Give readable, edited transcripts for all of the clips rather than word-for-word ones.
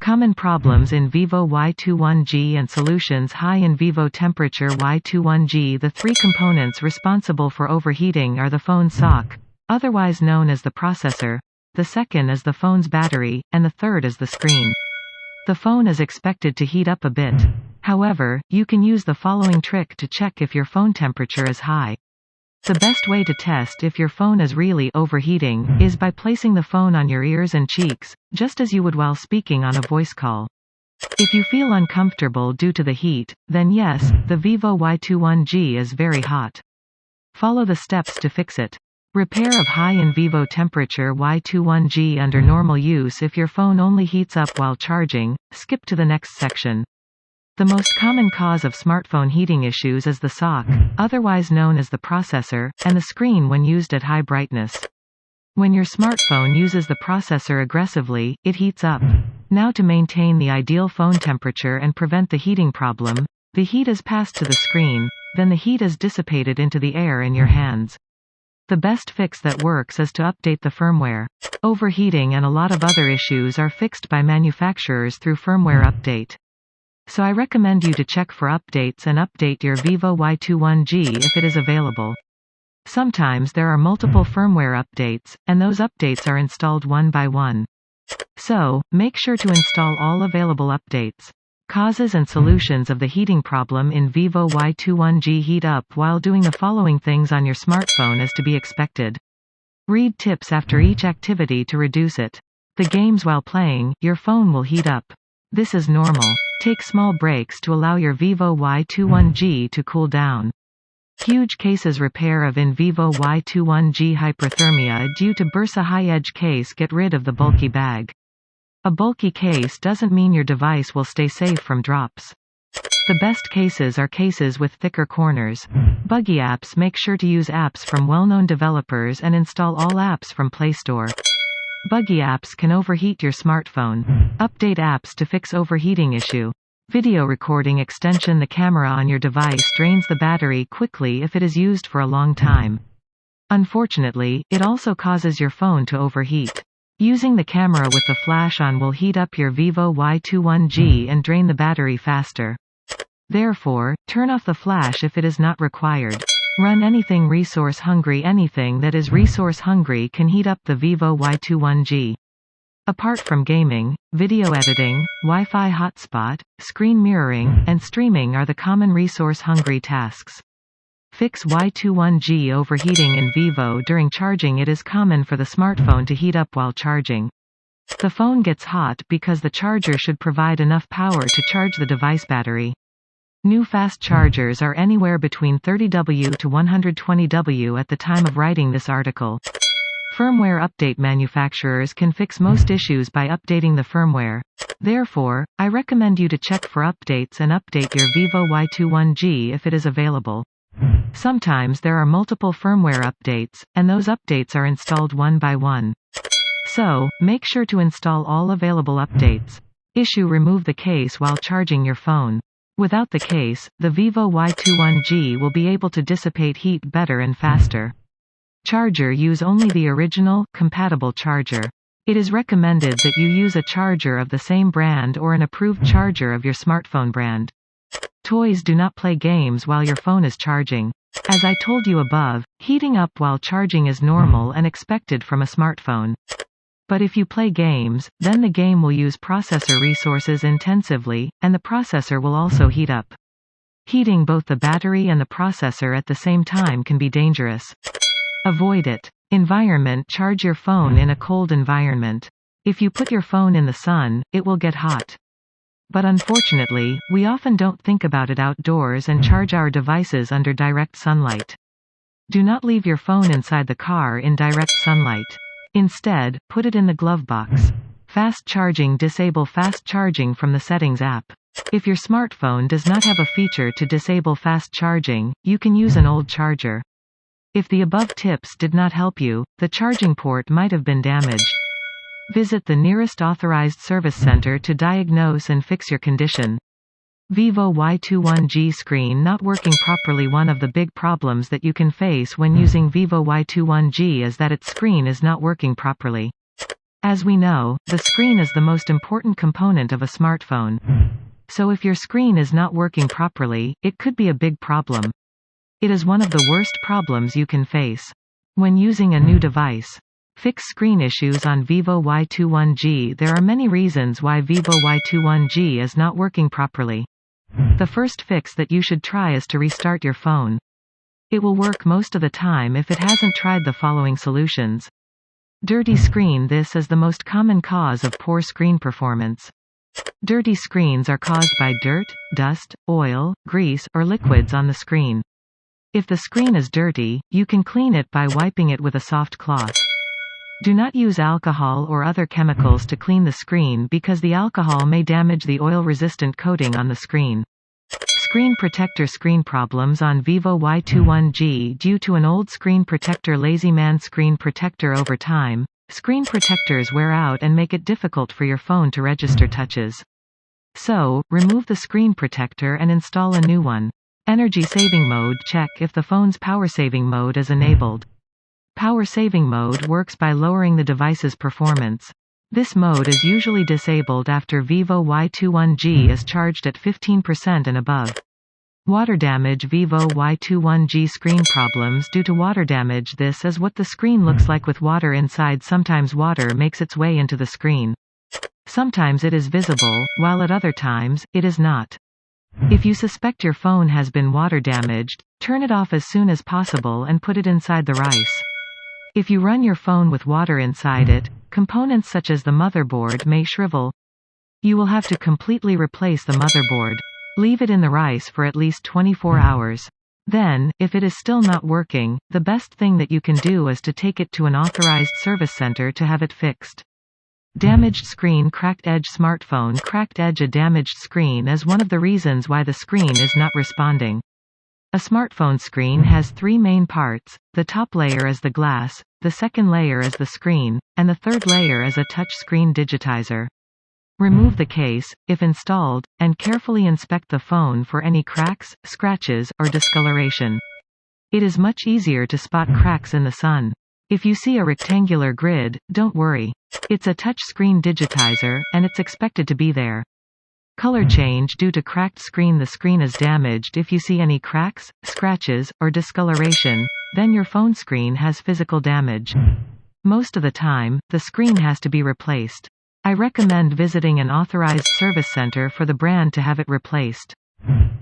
Common problems in vivo Y21G and solutions. High in vivo temperature Y21G. The three components responsible for overheating are the phone sock, otherwise known as the processor, the second is the phone's battery, and the third is the screen. The phone is expected to heat up a bit. However, you can use the following trick to check if your phone temperature is high. The best way to test if your phone is really overheating is by placing the phone on your ears and cheeks, just as you would while speaking on a voice call. If you feel uncomfortable due to the heat, then yes, the vivo Y21G is very hot. Follow the steps to fix it. Repair of high in vivo temperature Y21G under normal use. If your phone only heats up while charging, skip to the next section. The most common cause of smartphone heating issues is the sock, otherwise known as the processor, and the screen when used at high brightness. When your smartphone uses the processor aggressively, it heats up. Now, to maintain the ideal phone temperature and prevent the heating problem, the heat is passed to the screen, then the heat is dissipated into the air in your hands. The best fix that works is to update the firmware. Overheating and a lot of other issues are fixed by manufacturers through firmware update. So I recommend you to check for updates and update your vivo Y21G if it is available. Sometimes there are multiple firmware updates, and those updates are installed one by one. So, make sure to install all available updates. Causes and solutions of the heating problem in vivo Y21G. Heat up while doing the following things on your smartphone is to be expected. Read tips after each activity to reduce it. The games while playing, your phone will heat up. This is normal. Take small breaks to allow your vivo Y21G to cool down. Huge cases. Repair of in vivo Y21G hyperthermia due to burst. A high-edge case. Get rid of the bulky bag. A bulky case doesn't mean your device will stay safe from drops. The best cases are cases with thicker corners. Buggy apps. Make sure to use apps from well-known developers and install all apps from Play Store. Buggy apps can overheat your smartphone. Update apps to fix overheating issue. Video recording extension. The camera on your device drains the battery quickly if it is used for a long time. Unfortunately, it also causes your phone to overheat. Using the camera with the flash on will heat up your vivo Y21G and drain the battery faster. Therefore, turn off the flash if it is not required. Run anything resource hungry. Anything that is resource hungry can heat up the vivo Y21G. Apart from gaming, video editing, Wi-Fi hotspot, screen mirroring, and streaming are the common resource hungry tasks. Fix Y21G overheating in vivo. During charging, it is common for the smartphone to heat up while charging. The phone gets hot because the charger should provide enough power to charge the device battery. New fast chargers are anywhere between 30W to 120W at the time of writing this article. Firmware update. Manufacturers can fix most issues by updating the firmware. Therefore, I recommend you to check for updates and update your vivo Y21G if it is available. Sometimes there are multiple firmware updates, and those updates are installed one by one. So, make sure to install all available updates. Issue. Remove the case while charging your phone. Without the case, the vivo Y21G will be able to dissipate heat better and faster. Charger. Use only the original, compatible charger. It is recommended that you use a charger of the same brand or an approved charger of your smartphone brand. Toys. Do not play games while your phone is charging. As I told you above, heating up while charging is normal and expected from a smartphone. But if you play games, then the game will use processor resources intensively, and the processor will also heat up. Heating both the battery and the processor at the same time can be dangerous. Avoid it. Environment. Charge your phone in a cold environment. If you put your phone in the sun, it will get hot. But unfortunately, we often don't think about it outdoors and charge our devices under direct sunlight. Do not leave your phone inside the car in direct sunlight. Instead, put it in the glove box. Fast charging. Disable fast charging from the settings app. If your smartphone does not have a feature to disable fast charging, you can use an old charger. If the above tips did not help you, the charging port might have been damaged. Visit the nearest authorized service center to diagnose and fix your condition. Vivo Y21G screen not working properly. One of the big problems that you can face when using vivo Y21G is that its screen is not working properly. As we know, the screen is the most important component of a smartphone. So if your screen is not working properly, it could be a big problem. It is one of the worst problems you can face. When using a new device, fix screen issues on vivo Y21G. There are many reasons why vivo Y21G is not working properly. The first fix that you should try is to restart your phone. It will work most of the time if it hasn't tried the following solutions. Dirty screen. This is the most common cause of poor screen performance. Dirty screens are caused by dirt, dust, oil, grease, or liquids on the screen. If the screen is dirty, you can clean it by wiping it with a soft cloth. Do not use alcohol or other chemicals to clean the screen because the alcohol may damage the oil-resistant coating on the screen. Screen protector. Screen problems on vivo Y21G due to an old screen protector. Lazy man. Screen protector. Over time, screen protectors wear out and make it difficult for your phone to register touches. So, remove the screen protector and install a new one. Energy saving mode. Check if the phone's power saving mode is enabled. Power saving mode works by lowering the device's performance. This mode is usually disabled after vivo Y21G is charged at 15% and above. Water damage. Vivo Y21G screen problems due to water damage. This is what the screen looks like with water inside. Sometimes water makes its way into the screen. Sometimes it is visible, while at other times, it is not. If you suspect your phone has been water damaged, turn it off as soon as possible and put it inside the rice. If you run your phone with water inside it, components such as the motherboard may shrivel. You will have to completely replace the motherboard. Leave it in the rice for at least 24 hours. Then, if it is still not working, the best thing that you can do is to take it to an authorized service center to have it fixed. Damaged screen. Cracked edge. Smartphone cracked edge. A damaged screen is one of the reasons why the screen is not responding. A smartphone screen has three main parts. The top layer is the glass, the second layer is the screen, and the third layer is a touch screen digitizer. Remove the case, if installed, and carefully inspect the phone for any cracks, scratches, or discoloration. It is much easier to spot cracks in the sun. If you see a rectangular grid, don't worry. It's a touch screen digitizer, and it's expected to be there. Color change. Due to cracked screen. The screen is damaged. If you see any cracks, scratches, or discoloration, then your phone screen has physical damage. Most of the time, the screen has to be replaced. I recommend visiting an authorized service center for the brand to have it replaced.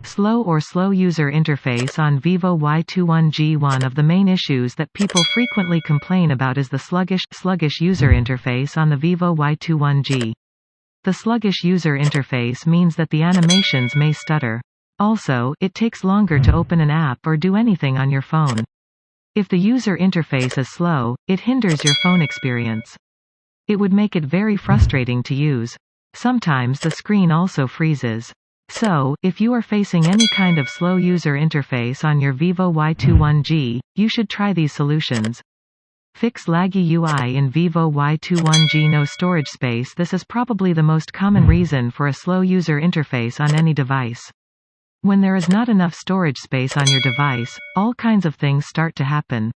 Slow user interface on vivo Y21G. One of the main issues that people frequently complain about is the sluggish user interface on the vivo Y21G. The sluggish user interface means that the animations may stutter. Also, it takes longer to open an app or do anything on your phone. If the user interface is slow, it hinders your phone experience. It would make it very frustrating to use. Sometimes the screen also freezes. So, if you are facing any kind of slow user interface on your vivo Y21G, you should try these solutions. Fix laggy UI in vivo Y21G. No storage space. This is probably the most common reason for a slow user interface on any device. When there is not enough storage space on your device, all kinds of things start to happen.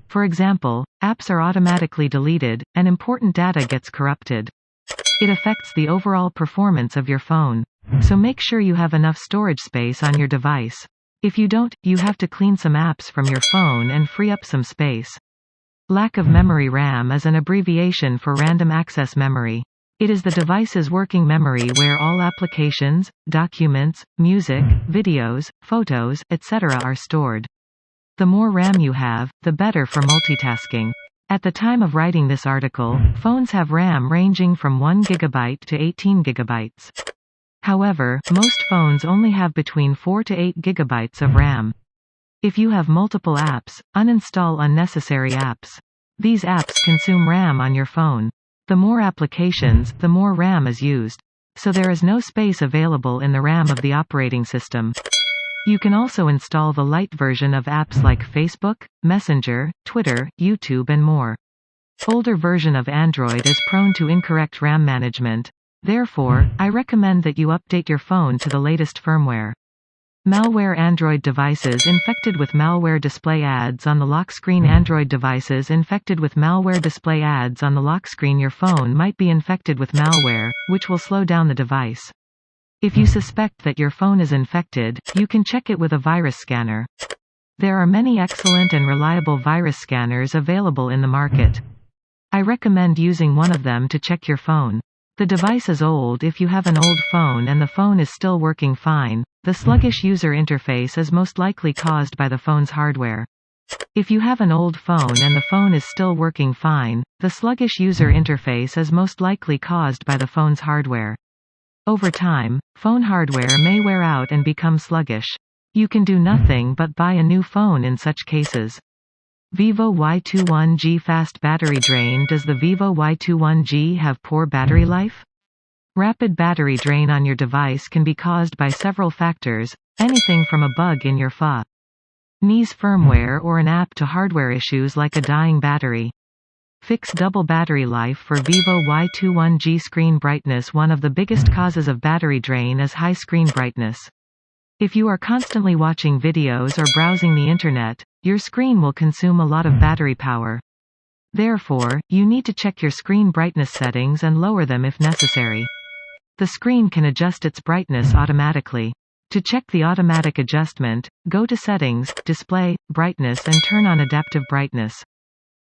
For example, apps are automatically deleted, and important data gets corrupted. It affects the overall performance of your phone. So make sure you have enough storage space on your device. If you don't, you have to clean some apps from your phone and free up some space. Lack of memory. RAM is an abbreviation for random access memory. It is the device's working memory where all applications, documents, music, videos, photos, etc. are stored. The more RAM you have, the better for multitasking. At the time of writing this article, phones have RAM ranging from 1 GB to 18 GB. However, most phones only have between 4 to 8 GB of RAM. If you have multiple apps, uninstall unnecessary apps. These apps consume RAM on your phone. The more applications, the more RAM is used. So there is no space available in the RAM of the operating system. You can also install the light version of apps like Facebook, Messenger, Twitter, YouTube and more. Older version of Android is prone to incorrect RAM management. Therefore, I recommend that you update your phone to the latest firmware. Malware Android devices infected with malware display ads on the lock screen. Android devices infected with malware display ads on the lock screen. Your phone might be infected with malware, which will slow down the device. If you suspect that your phone is infected, you can check it with a virus scanner. There are many excellent and reliable virus scanners available in the market. I recommend using one of them to check your phone. The device is old. If you have an old phone and the phone is still working fine, the sluggish user interface is most likely caused by the phone's hardware. If you have an old phone and the phone is still working fine, the sluggish user interface is most likely caused by the phone's hardware. Over time, phone hardware may wear out and become sluggish. You can do nothing but buy a new phone in such cases. Vivo Y21G fast battery drain. Does the Vivo Y21G have poor battery life? Rapid battery drain on your device can be caused by several factors, anything from a bug in your phone's firmware or an app to hardware issues like a dying battery. Fix double battery life for Vivo Y21G. Screen brightness. One of the biggest causes of battery drain is high screen brightness. If you are constantly watching videos or browsing the internet, your screen will consume a lot of battery power. Therefore, you need to check your screen brightness settings and lower them if necessary. The screen can adjust its brightness automatically. To check the automatic adjustment, go to Settings, Display, Brightness and turn on Adaptive Brightness.